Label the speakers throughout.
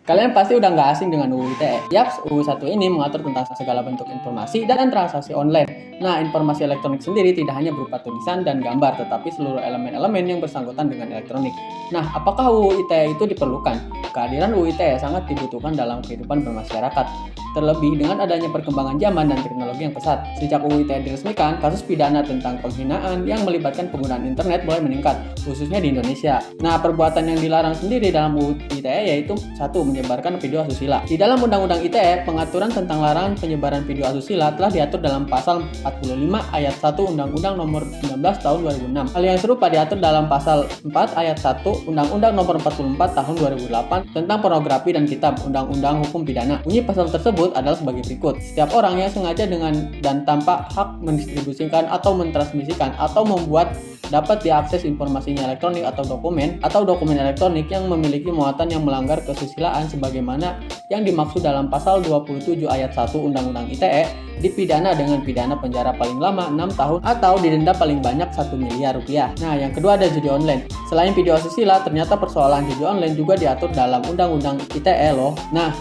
Speaker 1: Kalian pasti udah nggak asing dengan UU ITE. Yaps, UU 1 ini mengatur tentang segala bentuk informasi dan transaksi online. Nah, informasi elektronik sendiri tidak hanya berupa tulisan dan gambar, tetapi seluruh elemen-elemen yang bersangkutan dengan elektronik. Nah, apakah UU ITE itu diperlukan? Kehadiran UU ITE sangat dibutuhkan dalam kehidupan bermasyarakat. Terlebih dengan adanya perkembangan zaman dan teknologi yang pesat. Sejak UU ITE diresmikan, kasus pidana tentang penghinaan yang melibatkan penggunaan internet mulai meningkat, khususnya di Indonesia. Nah, perbuatan yang dilarang sendiri dalam UU ITE yaitu satu, menyebarkan video asusila. Di dalam Undang-Undang ITE, pengaturan tentang larangan penyebaran video asusila telah diatur dalam pasal 45 ayat 1 Undang-Undang Nomor 19 Tahun 2006. Hal yang serupa diatur dalam pasal 4 ayat 1 Undang-Undang Nomor 44 Tahun 2008 tentang pornografi dan kitab Undang-Undang Hukum Pidana. Bunyi pasal tersebut adalah sebagai berikut. Setiap orang yang sengaja dengan dan tanpa hak mendistribusikan atau mentransmisikan atau membuat dapat diakses informasinya elektronik atau dokumen elektronik yang memiliki muatan yang melanggar kesusilaan sebagaimana yang dimaksud dalam pasal 27 ayat 1 Undang-Undang ITE dipidana dengan pidana penjara paling lama 6 tahun atau didenda paling banyak 1 miliar rupiah. Nah, yang kedua ada judi online. Selain video asusila, ternyata persoalan judi online juga diatur dalam Undang-Undang ITE loh. Nah,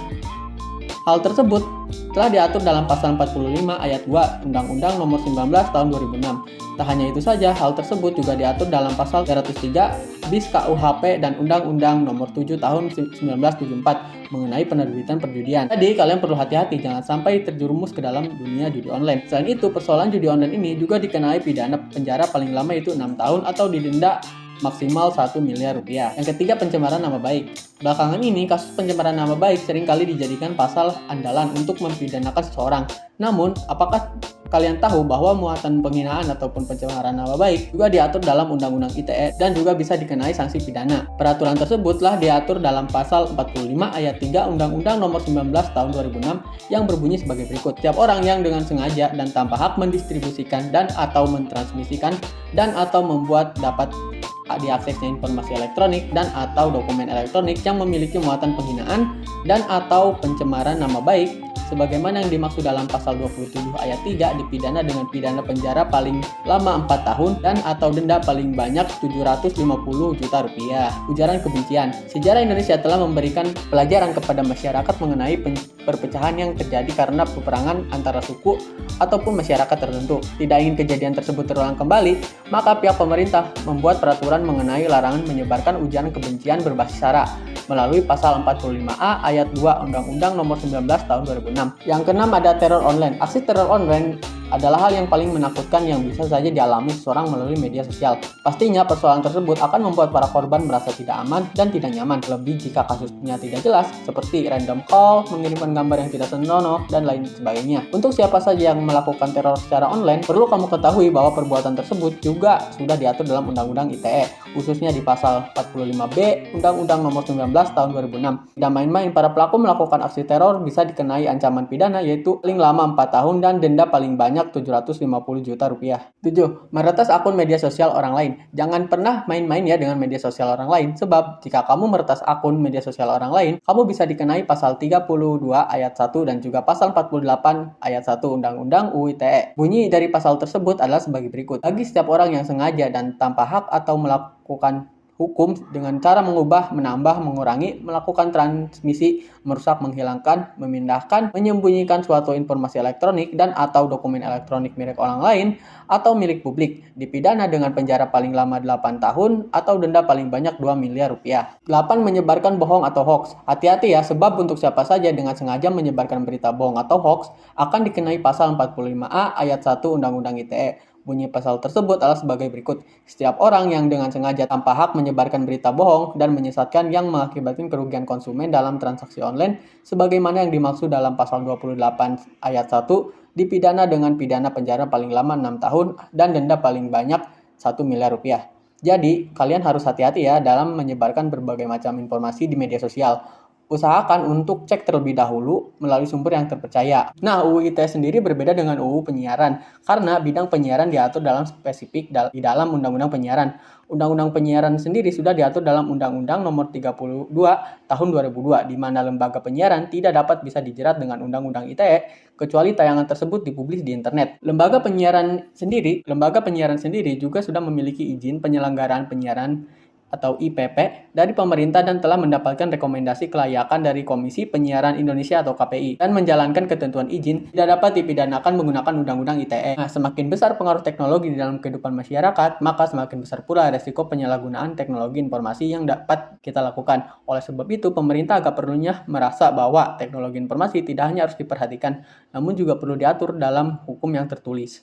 Speaker 1: hal tersebut telah diatur dalam pasal 45 ayat 2 Undang-Undang Nomor 19 Tahun 2006. Tak hanya itu saja, hal tersebut juga diatur dalam pasal 303 BIS KUHP dan Undang-Undang Nomor 7 Tahun 1974 mengenai penerbitan perjudian. Jadi, kalian perlu hati-hati jangan sampai terjerumus ke dalam dunia judi online. Selain itu, persoalan judi online ini juga dikenai pidana penjara paling lama itu 6 tahun atau didenda maksimal 1 miliar rupiah. Yang ketiga, pencemaran nama baik. Belakangan ini, kasus pencemaran nama baik seringkali dijadikan pasal andalan untuk mempidanakan seseorang. Namun, apakah kalian tahu bahwa muatan penghinaan ataupun pencemaran nama baik juga diatur dalam Undang-Undang ITE dan juga bisa dikenai sanksi pidana. Peraturan tersebut telah diatur dalam pasal 45 ayat 3 Undang-Undang Nomor 19 Tahun 2006 yang berbunyi sebagai berikut. Setiap orang yang dengan sengaja dan tanpa hak mendistribusikan dan atau mentransmisikan dan atau membuat dapat diaksesnya informasi elektronik dan atau dokumen elektronik yang memiliki muatan penghinaan dan atau pencemaran nama baik sebagaimana yang dimaksud dalam pasal 27 ayat 3 dipidana dengan pidana penjara paling lama 4 tahun dan atau denda paling banyak 750 juta rupiah. Ujaran kebencian. Sejarah Indonesia telah memberikan pelajaran kepada masyarakat mengenai perpecahan yang terjadi karena peperangan antara suku ataupun masyarakat tertentu. Tidak ingin kejadian tersebut terulang kembali, maka pihak pemerintah membuat peraturan mengenai larangan menyebarkan ujaran kebencian berbasis sara melalui pasal 45A ayat 2 Undang-Undang Nomor 19 Tahun 2006. Yang keenam ada teror online. Aksi teror online adalah hal yang paling menakutkan yang bisa saja dialami seseorang melalui media sosial. Pastinya persoalan tersebut akan membuat para korban merasa tidak aman dan tidak nyaman, lebih jika kasusnya tidak jelas, seperti random call, mengirimkan gambar yang tidak senonoh, dan lain sebagainya. Untuk siapa saja yang melakukan teror secara online, perlu kamu ketahui bahwa perbuatan tersebut juga sudah diatur dalam Undang-Undang ITE, khususnya di pasal 45B Undang-Undang Nomor 19 Tahun 2006. Tidak main-main, para pelaku melakukan aksi teror bisa dikenai ancaman pidana yaitu paling lama 4 tahun dan denda paling banyak 750 juta rupiah. 7. Meretas akun media sosial orang lain. Jangan pernah main-main ya dengan media sosial orang lain, sebab jika kamu meretas akun media sosial orang lain, kamu bisa dikenai pasal 32 ayat 1 dan juga pasal 48 ayat 1 Undang-Undang UU ITE. Bunyi dari pasal tersebut adalah sebagai berikut. Bagi setiap orang yang sengaja dan tanpa hak atau melakukan hukum dengan cara mengubah, menambah, mengurangi, melakukan transmisi, merusak, menghilangkan, memindahkan, menyembunyikan suatu informasi elektronik dan atau dokumen elektronik milik orang lain atau milik publik, dipidana dengan penjara paling lama 8 tahun atau denda paling banyak 2 miliar rupiah. 8. Menyebarkan bohong atau hoax. Hati-hati ya, sebab untuk siapa saja dengan sengaja menyebarkan berita bohong atau hoax akan dikenai pasal 45A ayat 1 Undang-Undang ITE. Bunyi pasal tersebut adalah sebagai berikut. Setiap orang yang dengan sengaja tanpa hak menyebarkan berita bohong dan menyesatkan yang mengakibatkan kerugian konsumen dalam transaksi online sebagaimana yang dimaksud dalam pasal 28 ayat 1 dipidana dengan pidana penjara paling lama 6 tahun dan denda paling banyak 1 miliar rupiah. Jadi, kalian harus hati-hati ya dalam menyebarkan berbagai macam informasi di media sosial. Usahakan untuk cek terlebih dahulu melalui sumber yang terpercaya. Nah, UU ITE sendiri berbeda dengan UU penyiaran karena bidang penyiaran diatur dalam spesifik di dalam Undang-Undang Penyiaran. Undang-Undang Penyiaran sendiri sudah diatur dalam Undang-Undang Nomor 32 Tahun 2002 di mana lembaga penyiaran tidak dapat bisa dijerat dengan Undang-Undang ITE kecuali tayangan tersebut dipublis di internet. Lembaga penyiaran sendiri juga sudah memiliki izin penyelenggaraan penyiaran atau IPP dari pemerintah dan telah mendapatkan rekomendasi kelayakan dari Komisi Penyiaran Indonesia atau KPI dan menjalankan ketentuan izin tidak dapat dipidanakan menggunakan Undang-Undang ITE. Nah, semakin besar pengaruh teknologi di dalam kehidupan masyarakat, maka semakin besar pula resiko penyalahgunaan teknologi informasi yang dapat kita lakukan. Oleh sebab itu, pemerintah agak perlunya merasa bahwa teknologi informasi tidak hanya harus diperhatikan, namun juga perlu diatur dalam hukum yang tertulis.